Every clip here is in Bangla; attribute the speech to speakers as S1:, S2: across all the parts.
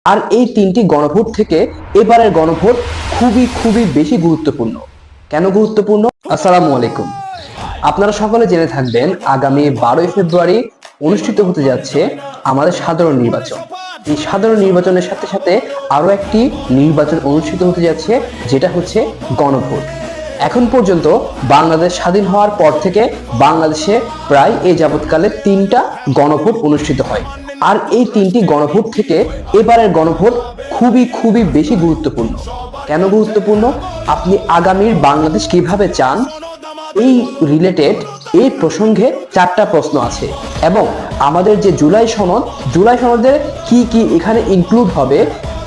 S1: আর এই তিনটি গণভোট থেকে এবারের গণভোট খুবই খুবই বেশি গুরুত্বপূর্ণ। কেন গুরুত্বপূর্ণ? আসসালামু আলাইকুম। আপনারা সকলে জেনে থাকবেন আগামী 12ই ফেব্রুয়ারি অনুষ্ঠিত হতে যাচ্ছে আমাদের সাধারণ নির্বাচন। এই সাধারণ নির্বাচনের সাথে সাথে আরো একটি নির্বাচন অনুষ্ঠিত হতে যাচ্ছে, যেটা হচ্ছে গণভোট। এখন পর্যন্ত বাংলাদেশ স্বাধীন হওয়ার পর থেকে বাংলাদেশে প্রায় এই যাবৎকালে 3টা গণভোট অনুষ্ঠিত হয়। আর এই 3টি গণভোট থেকে এবারের গণভোট খুবই খুবই বেশি গুরুত্বপূর্ণ। কেন গুরুত্বপূর্ণ? আপনি আগামীর বাংলাদেশ কিভাবে চান, এই রিলেটেড এই প্রসঙ্গে 4টা প্রশ্ন আছে। এবং আমাদের যে জুলাই সনদের কি কি এখানে ইনক্লুড হবে,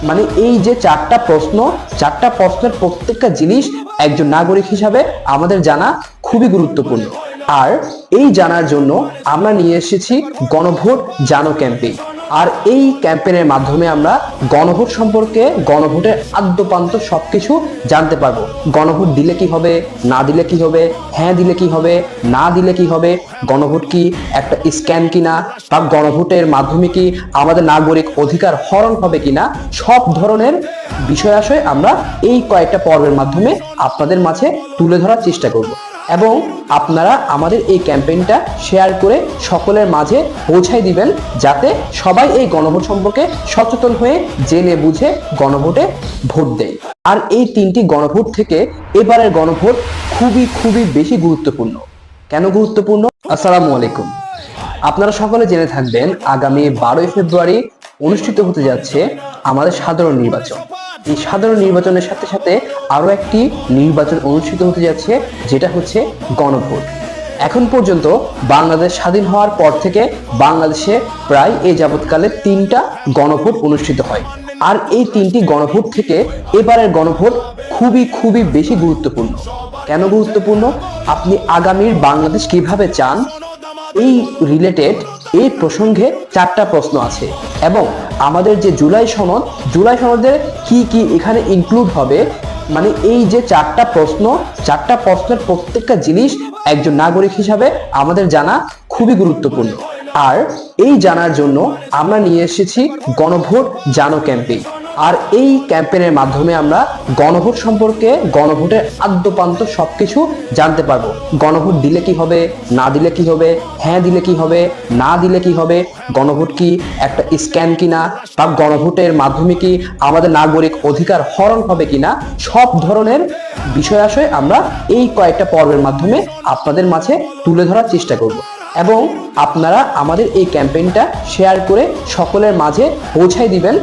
S1: মানে এই যে 4টা প্রশ্নের প্রত্যেকটা জিনিস একজন নাগরিক হিসাবে আমাদের জানা খুবই গুরুত্বপূর্ণ। আর এই জানার জন্য আমরা নিয়ে এসেছি গণভোট জানো ক্যাম্পেইন। আর এই ক্যাম্পেইনের মাধ্যমে আমরা গণভোট সম্পর্কে, গণভোটের আদ্যপান্ত সবকিছু জানতে পারবো। গণভোট দিলে কি হবে, না দিলে কি হবে, হ্যাঁ দিলে কি হবে, না দিলে কি হবে, গণভোট কি একটা স্ক্যাম কিনা, বা গণভোটের মাধ্যমে কি আমাদের নাগরিক অধিকার হরণ হবে কিনা, সব ধরনের বিষয় আশয় আমরা এই কয়েকটা পর্বের মাধ্যমে আপনাদের মাঝে তুলে ধরার চেষ্টা করব। এবং আপনারা আমাদের এই ক্যাম্পেইনটা শেয়ার করে সকলের মাঝে পৌঁছায় দিবেন, যাতে সবাই এই গণভোট সম্পর্কে সচেতন হয়ে জেনে বুঝে গণভোটে ভোট দেয়। আর এই 3টি গণভোট থেকে এবারের গণভোট খুবই খুবই বেশি গুরুত্বপূর্ণ। কেন গুরুত্বপূর্ণ? আসসালামু আলাইকুম। আপনারা সকলে জেনে থাকবেন আগামী 12ই ফেব্রুয়ারি অনুষ্ঠিত হতে যাচ্ছে আমাদের সাধারণ নির্বাচন। এই সাধারণ নির্বাচনের সাথে সাথে আরো একটি নির্বাচন অনুষ্ঠিত হতে যাচ্ছে, যেটা হচ্ছে গণভোট। এখন পর্যন্ত বাংলাদেশ স্বাধীন হওয়ার পর থেকে বাংলাদেশে প্রায় এই যাবৎকালে 3টা গণভোট অনুষ্ঠিত হয়। আর এই 3টি গণভোট থেকে এবারের গণভোট খুবই খুবই বেশি গুরুত্বপূর্ণ। কেন গুরুত্বপূর্ণ? আপনি আগামীর বাংলাদেশ কিভাবে চান, এই রিলেটেড এই প্রসঙ্গে 4টা প্রশ্ন আছে। এবং আমাদের যে জুলাই সনদের কি কি এখানে ইনক্লুড হবে, মানে এই যে 4টা প্রশ্নের প্রত্যেকটা জিনিস একজন নাগরিক হিসাবে আমাদের জানা খুবই গুরুত্বপূর্ণ। আর এই জানার জন্য আমরা নিয়ে এসেছি গণভোট জানো ক্যাম্পেইন। আর এই ক্যাম্পেইনের মাধ্যমে আমরা গণভোট সম্পর্কে, গণভোটের আদ্যপান্ত সবকিছু জানতে পারবো। গণভোট দিলে কি হবে, না দিলে কি হবে, হ্যাঁ দিলে কি হবে, না দিলে কি হবে, গণভোট কি একটা স্ক্যাম কিনা, বা গণভোটের মাধ্যমে কি আমাদের নাগরিক অধিকার হরণ হবে কিনা, সব ধরনের বিষয় আশয় আমরা এই কয়েকটা পর্বের মাধ্যমে আপনাদের মাঝে তুলে ধরার চেষ্টা করব। এবং আপনারা আমাদের এই ক্যাম্পেইনটা শেয়ার করে সকলের মাঝে পৌঁছায় দিবেন,